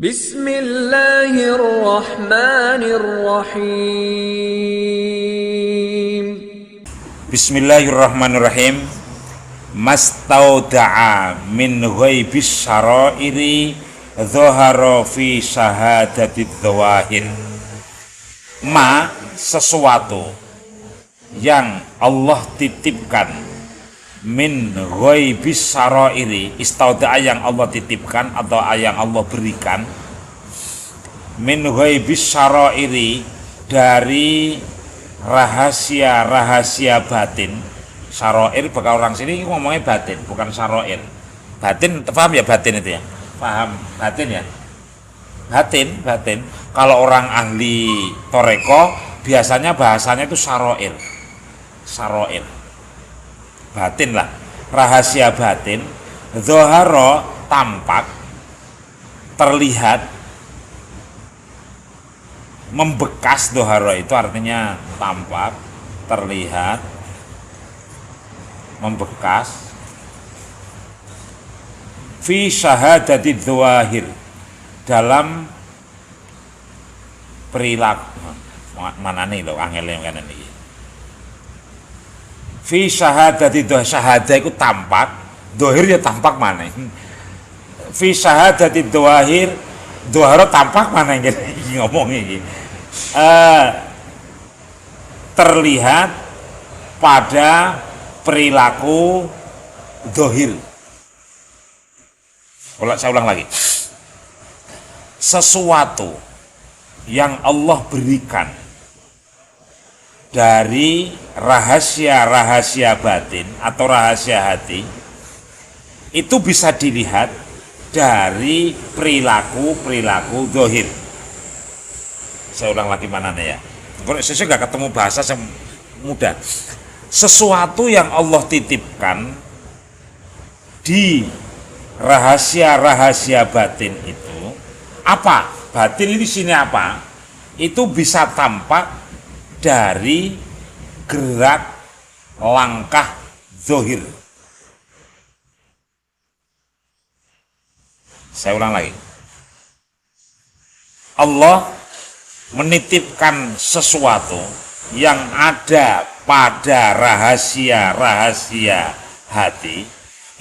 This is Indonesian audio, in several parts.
Bismillahirrahmanirrahim. Bismillahirrahmanirrahim. Mastauda'a min ghaibis syara'iri dhahara fi syahadati dhawahir. Sesuatu yang Allah titipkan min ghaibis syara'iri, istauda'a yang Allah titipkan atau yang Allah berikan, min ghaibis syara'iri, dari rahasia-rahasia batin. Syara'ir bakal orang sini ngomongnya batin, bukan syara'ir. Batin, paham ya batin itu ya? Paham batin ya? Batin. Kalau orang ahli toreko biasanya bahasanya itu syara'ir. Batin lah, rahasia batin. Dhahara, tampak, terlihat, membekas. Dhahara itu artinya tampak, terlihat, membekas. Fi syahadati dhawahir, dalam perilaku. Mana nih lo angel yang kanan ini. Fi syahadati dhawahir, syahadah itu tampak, dhahir ya tampak mana. Fi syahadati dhawahir, dhahara tampak mana yang ngomong ini. Terlihat pada perilaku dhahir. Saya ulang lagi. Sesuatu yang Allah berikan dari rahasia-rahasia batin atau rahasia hati, itu bisa dilihat dari perilaku dhahir. Saya ulang lagi mana nih ya. Saya nggak ketemu bahasa yang mudah. Sesuatu yang Allah titipkan di rahasia-rahasia batin itu apa? Batin ini sini apa? Itu bisa tampak dari gerak langkah zahir. Saya ulang lagi. Allah menitipkan sesuatu yang ada pada rahasia-rahasia hati,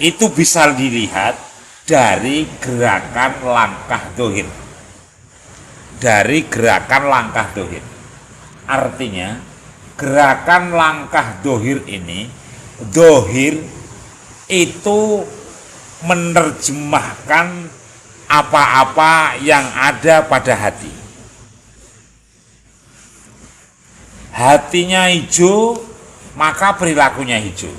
itu bisa dilihat dari gerakan langkah zahir. Dari gerakan langkah zahir. Artinya gerakan langkah zahir ini, zahir itu menerjemahkan apa-apa yang ada pada hati. Hatinya hijau, maka perilakunya hijau.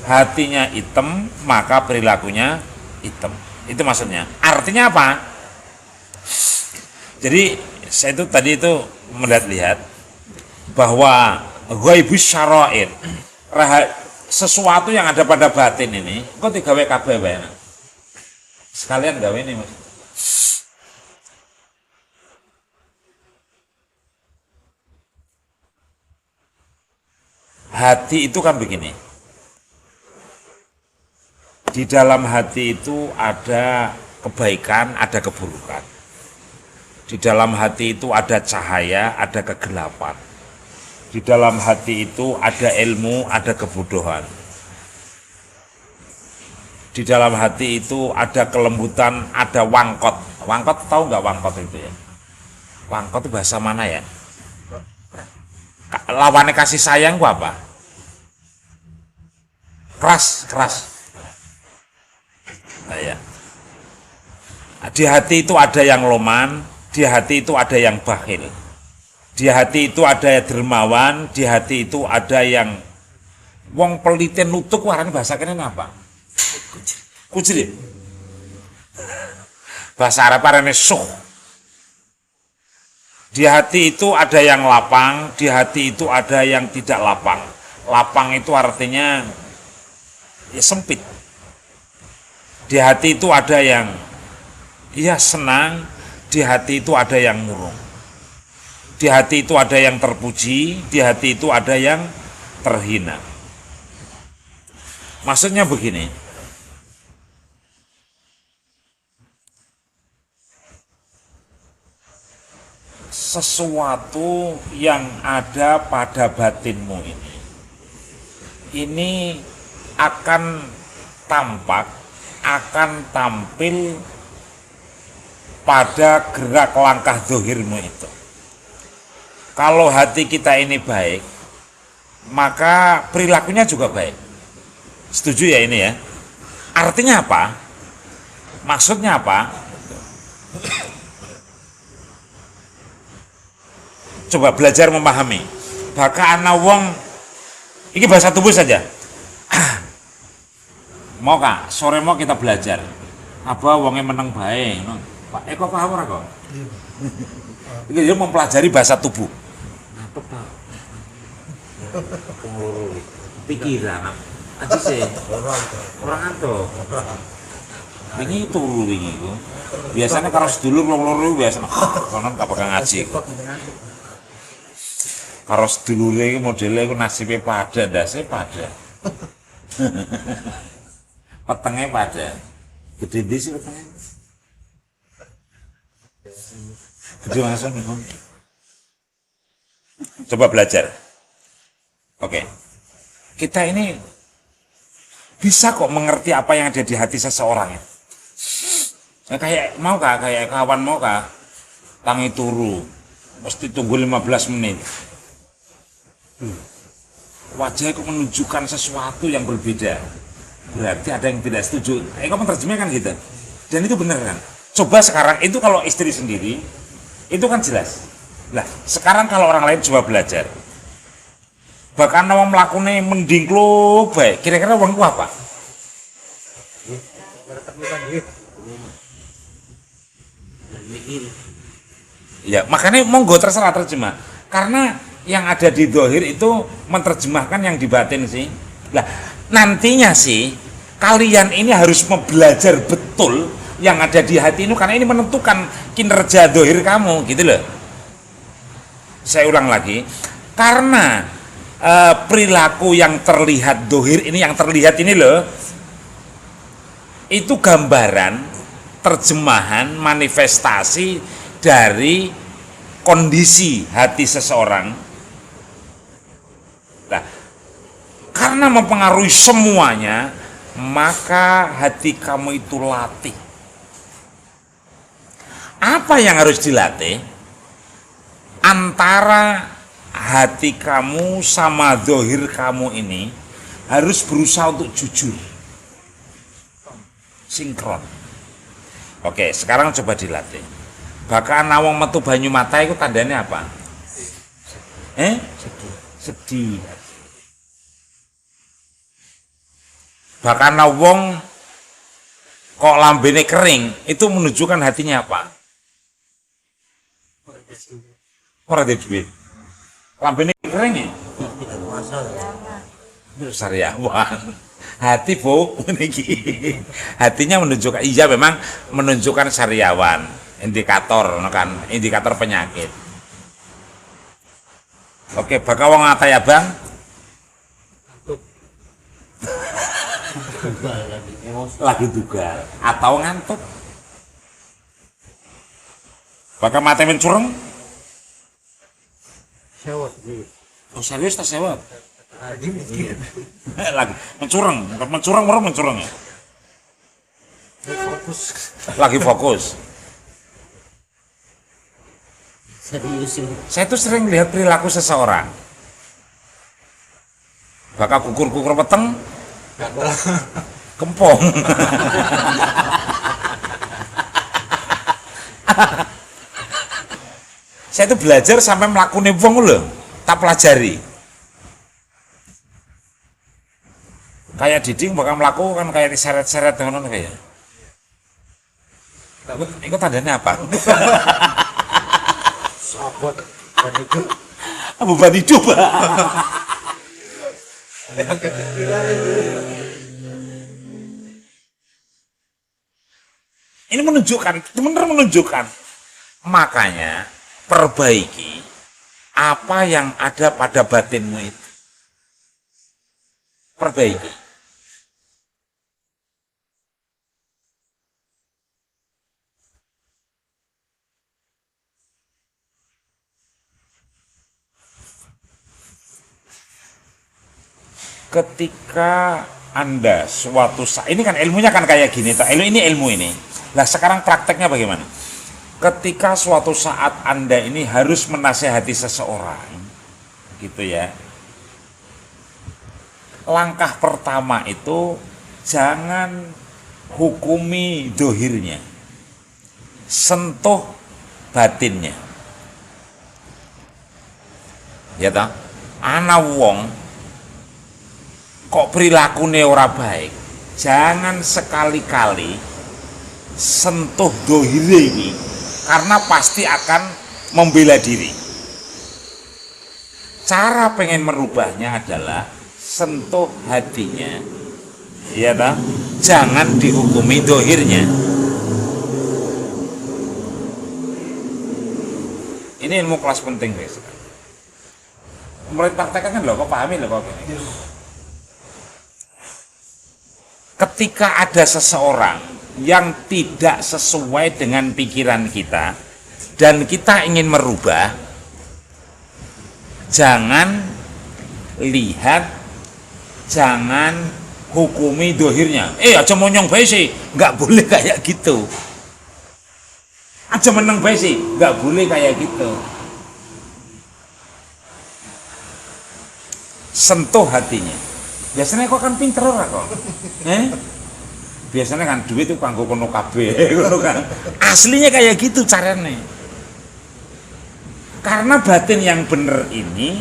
Hatinya hitam, maka perilakunya hitam. Itu maksudnya. Artinya apa? Jadi saya itu tadi itu melihat bahwa ghaibus syara'ir, sesuatu yang ada pada batin ini, kok digawe kabeh wae. Sekalian gawe ini, Mas. Hati itu kan begini. Di dalam hati itu ada kebaikan, ada keburukan. Di dalam hati itu ada cahaya, ada kegelapan. Di dalam hati itu ada ilmu, ada kebodohan. Di dalam hati itu ada kelembutan, ada wangkot. Wangkot, tahu nggak wangkot itu ya? Wangkot itu bahasa mana ya? Lawannya kasih sayang itu apa? Keras. Nah, ya. Di hati itu ada yang loman, di hati itu ada yang bakhil. Di hati itu ada yang dermawan, di hati itu ada yang wong peliten nutuk. Warane bahasa kene apa? Kujri. Bahasa Arab arane suh. Di hati itu ada yang lapang, di hati itu ada yang tidak lapang. Lapang itu artinya ya sempit. Di hati itu ada yang senang, di hati itu ada yang murung. Di hati itu ada yang terpuji, di hati itu ada yang terhina. Maksudnya begini. sesuatu yang ada pada batinmu ini akan tampak, akan tampil pada gerak langkah zahirmu itu. Kalau hati kita ini baik, maka perilakunya juga baik. Setuju ya ini ya? Artinya apa? Maksudnya apa? Coba belajar memahami. Baka ana wong ini bahasa tubuh saja. Mau kak, sore mau kita belajar. Apa wongnya meneng baik. No? Pak Eko paham ora kok? Ini dia mempelajari bahasa tubuh. Apa pak? Pikiran. Aja sih. Orang anto. Ini turu ini. Biasanya kalau sedulur loro biasa. Konon tak bakal ngaji. Karo sedulure iki modele iku nasibe pada, ndase pada. Petenge pada. Gede ndi sih petenge? Gede langsung nih. Coba belajar. Oke. Kita ini bisa kok mengerti apa yang ada di hati seseorang ya. Kayak mau kah, kayak kawan mau kah? Tangi turu. Mesti tunggu 15 menit. Wajah itu menunjukkan sesuatu yang berbeda, berarti ada yang tidak setuju. Kamu menerjemahkan gitu, dan itu benar kan? Coba sekarang itu kalau istri sendiri, itu kan jelas. Lah sekarang kalau orang lain coba belajar, bahkan nama melakukannya mending lo baik, kira-kira uangku apa? Ya makanya monggo terserah terjemah, karena yang ada di zahir itu menerjemahkan yang di batin sih. Nah, nantinya sih kalian ini harus belajar betul yang ada di hati ini karena ini menentukan kinerja zahir kamu, gitu loh. Saya ulang lagi, karena perilaku yang terlihat zahir ini, yang terlihat ini loh, itu gambaran, terjemahan, manifestasi dari kondisi hati seseorang. Nah, karena mempengaruhi semuanya, maka hati kamu itu latih. Apa yang harus dilatih? Antara hati kamu sama zahir kamu ini harus berusaha untuk jujur, sinkron. Oke, sekarang coba dilatih. Bahkan nawang metu banyu mata itu tandanya apa? Sedih. Bahkan wong kok lambene kering itu menunjukkan hatinya apa? Ora ada duit. Lambene kering ya? Sariawan. Hati bu, hatinya menunjukkan, iya memang menunjukkan sariawan, indikator kan, indikator penyakit. Oke, bakal wong ngata ya bang? Lagi duga atau ngantuk. Bakal mata mencureng? Sewot. Oh serius tak sewot? Lagi mencureng, mencureng orang mencureng ya? Fokus. Lagi fokus. Serius. Saya tuh sering lihat perilaku seseorang. Bakal kukur-kukur peteng, kempong. Saya tuh belajar sampai melakukan wong loh, tak pelajari. Kayak Diding bakal melakukan kayak diseret-seret dengan kayak. Itu tandanya apa? Sabot. Dan itu. Beban hidup. Ini menunjukkan, benar menunjukkan. Makanya perbaiki apa yang ada pada batinmu itu. Perbaiki. ketika Anda suatu saat, ini kan ilmunya kan kayak gini, ini ilmu ini. Nah sekarang prakteknya bagaimana? Ketika suatu saat Anda ini harus menasehati seseorang, gitu ya. Langkah pertama itu jangan hukumi dohirnya, sentuh batinnya. Ya toh? Ana wong kok perilakunya ora baik, jangan sekali-kali sentuh dohire ini, karena pasti akan membela diri. Cara pengen merubahnya adalah sentuh hatinya, iya toh? Jangan dihukumi dohirnya. Ini ilmu kelas penting guys. Mulai praktekkan kan loh, kok pahami loh kok gini. Ketika ada seseorang yang tidak sesuai dengan pikiran kita dan kita ingin merubah, jangan lihat, jangan hukumi dohirnya. Aja monyong bae sih, nggak boleh kayak gitu. Aja meneng bae sih, nggak boleh kayak gitu. Sentuh hatinya. Biasanya kok kan pinter ora kok. Biasanya kan duit itu kanggo kono kabeh, ngono kan. Aslinya kayak gitu caranya. Karena batin yang benar ini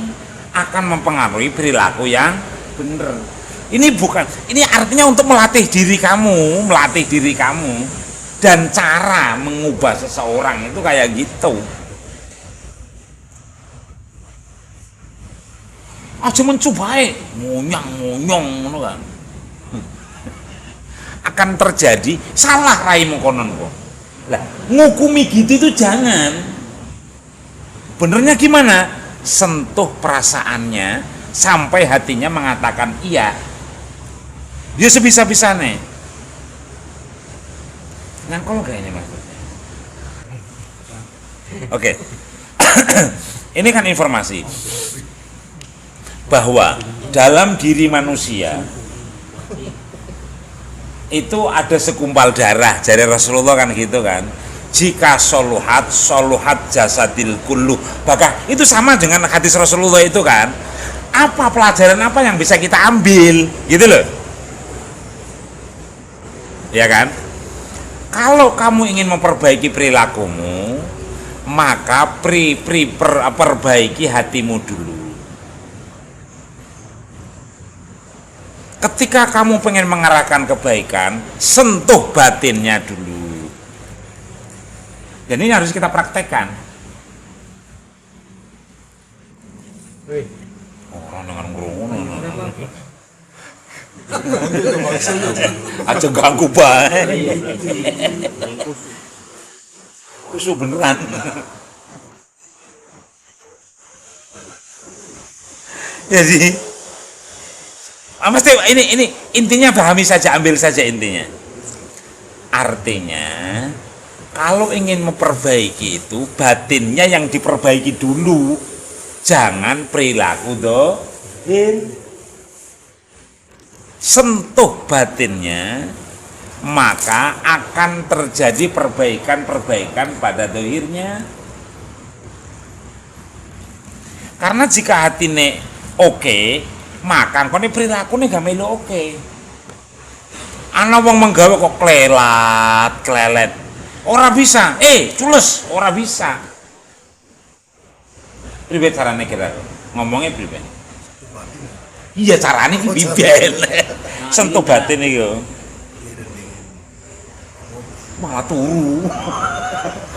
akan mempengaruhi perilaku yang benar. Ini artinya untuk melatih diri kamu, dan cara mengubah seseorang itu kayak gitu. Aja mencoba ngonyong ngono kan. Akan terjadi salah raimu konon kok. Lah, ngukumi gitu itu jangan. Benernya gimana? Sentuh perasaannya sampai hatinya mengatakan iya. Dia sebisa-bisanya. Ngangkol gak ini maksudnya? Oke. Ini kan informasi bahwa dalam diri manusia itu ada segumpal darah, jari Rasulullah kan gitu kan. Jika soluhat jasadil kullu. Bahkan itu sama dengan hadis Rasulullah itu kan. Apa pelajaran apa yang bisa kita ambil gitu loh. Ya kan? Kalau kamu ingin memperbaiki perilakumu, maka perbaiki hatimu dulu. Ketika kamu pengen mengarahkan kebaikan, sentuh batinnya dulu. Dan ini harus kita praktekkan. Orang dengan ngerungu, aja ganggu bae. Itu beneran. Jadi mesti ini intinya pahami saja, ambil saja intinya. Artinya kalau ingin memperbaiki itu batinnya yang diperbaiki dulu, jangan perilaku dohir. Sentuh batinnya, maka akan terjadi perbaikan pada dohirnya. Karena jika hatine oke, maka kone perilaku nih gak melu oke. Ana wong menggawe kok klelet. Ora bisa. Cules, ora bisa. Priwe carane kira? Ngomongnya priwe? Iya carane iki biben. Sentuh batin iki yo. Malah turu.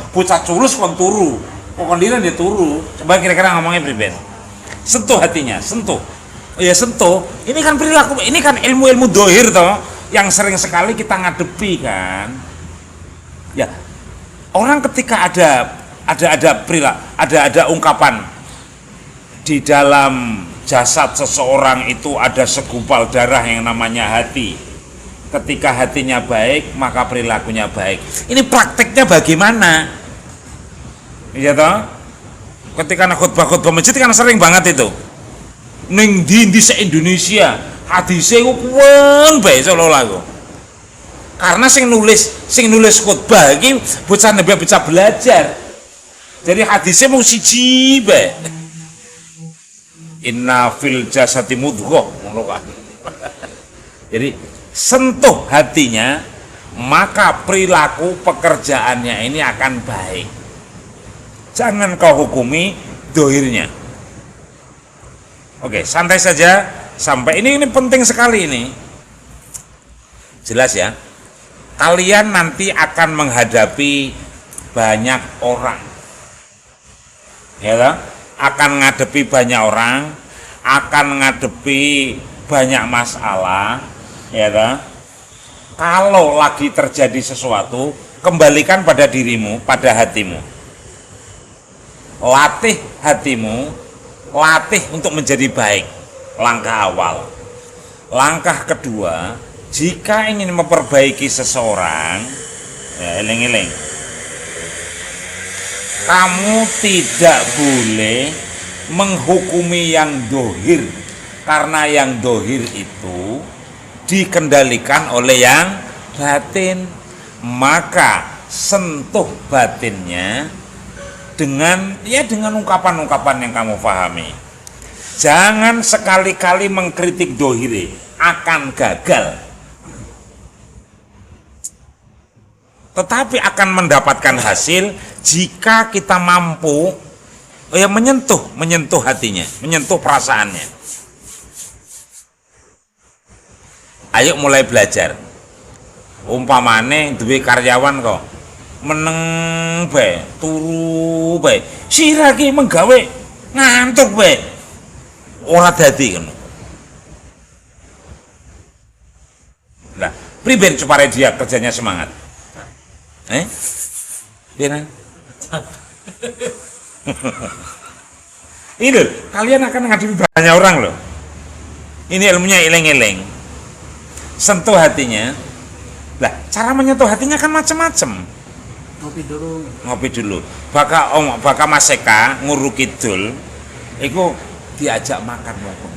Bocah culus kon turu. Kok kondiran dia turu. Coba kira-kira ngomongnya priwe? Sentuh hatinya, sentuh. Ya sentuh, ini kan perilaku, ini kan ilmu-ilmu dohir toh, yang sering sekali kita ngadepi kan. Ya, orang ketika ada ungkapan di dalam jasad seseorang itu ada segumpal darah yang namanya hati. Ketika hatinya baik, maka perilakunya baik. Ini prakteknya bagaimana? Iya toh? Ketika khutbah masjid kan sering banget itu. Ning di se-Indonesia Hadise ku kuwen bae seolah-olah ku. Karena sing nulis khutbah iki bocah nabi bisa belajar. Jadi hadisnya mau siji bae. Inna fil jasati mudghah ngono kan. Jadi sentuh hatinya, maka perilaku pekerjaannya ini akan baik. Jangan kau hukumi dohirnya. Oke, santai saja. Sampai ini penting sekali ini. Jelas ya. Kalian nanti akan menghadapi banyak orang. Ya kan? Akan ngadepi banyak orang, akan ngadepi banyak masalah, ya kan? Kalau lagi terjadi sesuatu, kembalikan pada dirimu, pada hatimu. Latih hatimu, latih untuk menjadi baik. Langkah awal. Langkah kedua, jika ingin memperbaiki seseorang, ya eling-eling. Kamu tidak boleh menghukumi yang dohir, karena yang dohir itu dikendalikan oleh yang batin. Maka sentuh batinnya dengan ungkapan-ungkapan yang kamu pahami. Jangan sekali-kali mengkritik dohire, akan gagal. Tetapi akan mendapatkan hasil jika kita mampu menyentuh hatinya, menyentuh perasaannya. Ayo mulai belajar. Umpamane duwe karyawan kok meneng bae, turu bae, sira ki menggawe ngantuk bae. Ora dadi ngono. Lah, priben supaya dia kerjanya semangat? Iya. Ini loh, kalian akan menghadapi banyak orang loh. Ini ilmunya eleng-eleng. Sentuh hatinya. Lah, cara menyentuh hatinya kan macam-macam. Ngopi dulu. Baka Mas Eka nguru kidul, iku diajak makan wong.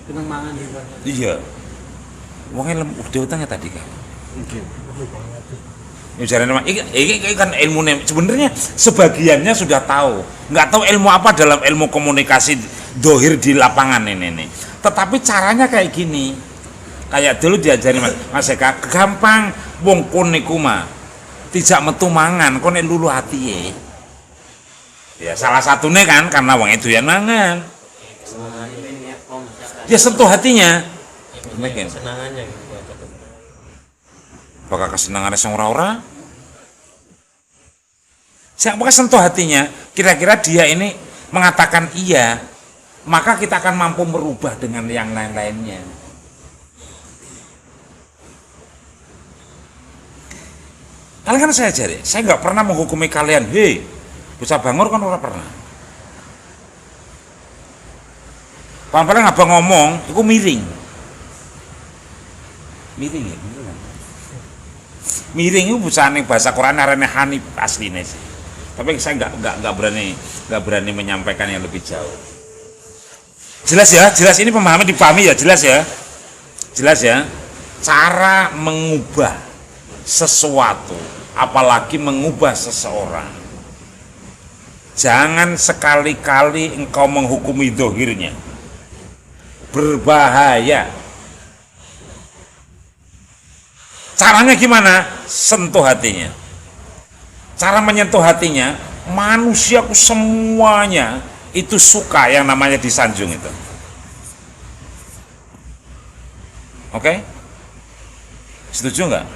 Seneng mangan Iya. Wongnya udah utangnya tadi kan. Ini kan ilmu sebenarnya sebagiannya sudah tahu, nggak tahu ilmu apa dalam ilmu komunikasi dohir di lapangan ini. Tetapi caranya kayak gini, kayak dulu diajari Mas Eka, gampang wong kon niku mah tidak metu mangan, kon lulu hati ya salah satunya kan karena wong itu yang mangan, dia sentuh hatinya, senangannya. bakal kesenangannya sing ora-ora. Siapa sentuh hatinya, kira-kira dia ini mengatakan iya, maka kita akan mampu merubah dengan yang lain-lainnya. Kalian kan saya ajari, saya nggak pernah menghukumi kalian, hei, bocah bangor kan ora pernah. Paling abang ngomong, itu miring. Miring ya, miring itu bukan bahasa Quran arane hanif aslinya sih. Tapi saya nggak berani menyampaikan yang lebih jauh. Jelas ya, jelas ini pemahaman dipahami ya, jelas ya. Cara mengubah sesuatu, apalagi mengubah seseorang. Jangan sekali-kali engkau menghukumi dohirnya. Berbahaya. Caranya gimana? Sentuh hatinya. Cara menyentuh hatinya, manusiaku semuanya itu suka yang namanya disanjung itu. Oke? Setuju nggak?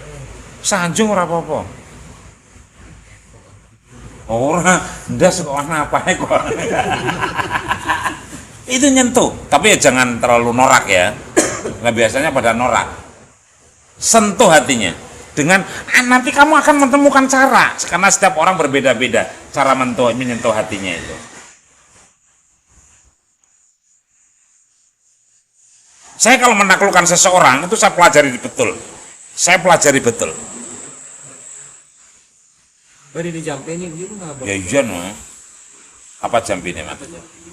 Sanjung ora apa-apa. Ora, ndas kok apa kok. Itu nyentuh, tapi ya jangan terlalu norak ya. Nah biasanya pada norak. Sentuh hatinya dengan nanti kamu akan menemukan cara, karena setiap orang berbeda-beda cara menyentuh hatinya itu. Saya kalau menaklukkan seseorang itu saya pelajari betul. Beri di jampe ini gitu nggak? Ya iya no. Apa jambine, Mas?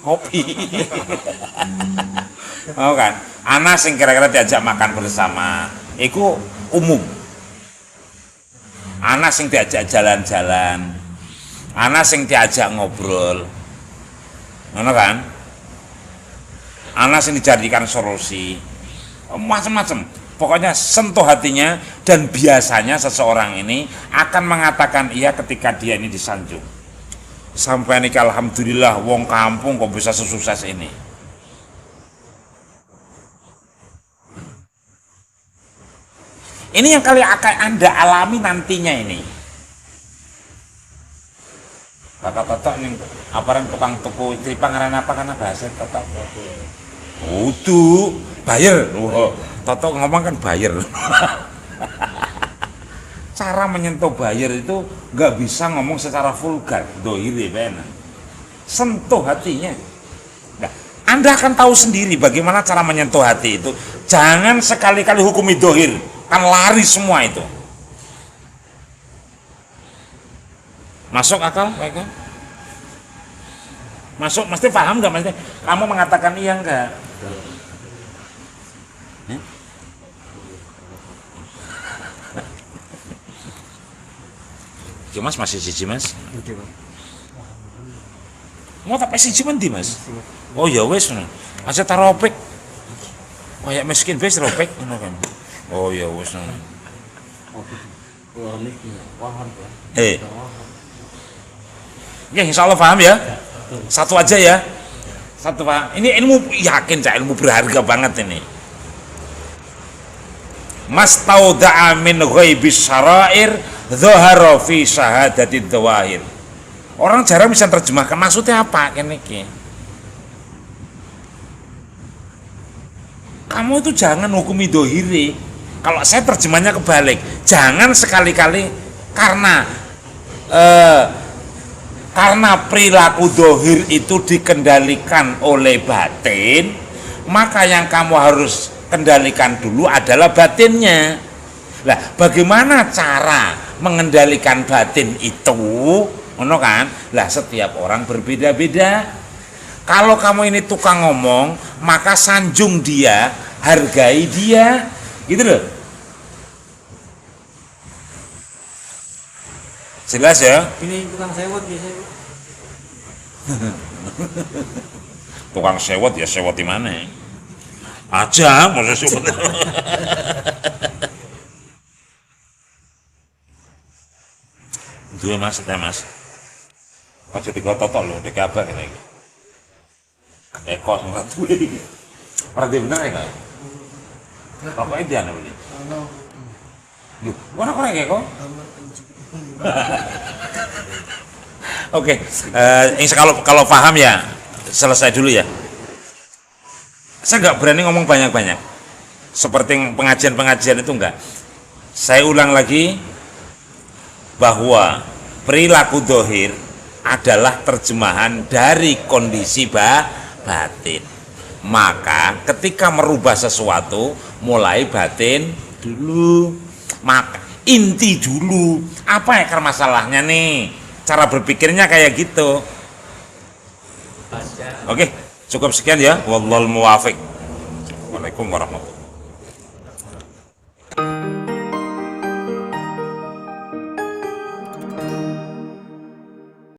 Kopi. Oh kan, ana sing kira-kira diajak makan bersama, iku umum. Ana sing diajak jalan-jalan, ana sing diajak ngobrol, ngono kan? Ana sing dijadikan solusi, macam-macam. Pokoknya sentuh hatinya, dan biasanya seseorang ini akan mengatakan iya ketika dia ini disanjung. Sampai nih alhamdulillah wong kampung kok bisa sesukses ini. Ini yang kali akan Anda alami nantinya ini. Bapak Totok nih aparan tukang tuku tripang karena apa, karena bahasa Totok. Udah bayar. Oh, Totok ngomong kan bayar. Cara menyentuh bayar itu nggak bisa ngomong secara vulgar, dohiri benar. Sentuh hatinya. Nah, Anda akan tahu sendiri bagaimana cara menyentuh hati itu. Jangan sekali-kali hukumi dohir, kan lari semua itu. Masuk akal, mereka? Masuk, mesti paham nggak? Mesti kamu mengatakan iya nggak? Ya Mas masih siji Mas. Mau tak siji mandi Mas? Oh ya wes, aja taruh opek. Oh ya miskin wes ropek, kan? Oh ya wes. Ya insya Allah paham ya. Satu aja ya. Satu paham. Ini ilmu yakin cak, ilmu berharga banget ini. Mas tauda'a min ghaibis syara'ir dhahara fi syahadati dhawahir. Orang jarang bisa terjemahkan maksudnya apa kene iki. Kamu itu jangan hukumi dohiri. Kalau saya terjemahnya kebalik, jangan sekali-kali karena perilaku dohir itu dikendalikan oleh batin, maka yang kamu harus kendalikan dulu adalah batinnya. Lah, bagaimana cara mengendalikan batin itu? Ngono kan? Lah, setiap orang berbeda-beda. Kalau kamu ini tukang ngomong, maka sanjung dia, hargai dia, gitu loh. Jelas ya? Ini tukang sewot biasanya. Tukang sewot ya sewot di mana? Aja mau sewot. Dua Mas, teh Mas. Aja digototok lho, di kabar ini. Eko nggak tuh. Berarti bener ya nggak? Pokoknya dia nih beli. Yuk, mana korek ya kok? Oke, ini kalau paham ya selesai dulu ya. Saya nggak berani ngomong banyak-banyak. Seperti pengajian-pengajian itu enggak. Saya ulang lagi bahwa perilaku dohir adalah terjemahan dari kondisi batin. Maka ketika merubah sesuatu mulai batin dulu, maka inti dulu. Apa akar masalahnya nih? Cara berpikirnya kayak gitu. Oke, cukup sekian ya. Wallahul muwafiq. Waalaikumsalam warahmatullahi wabarakatuh.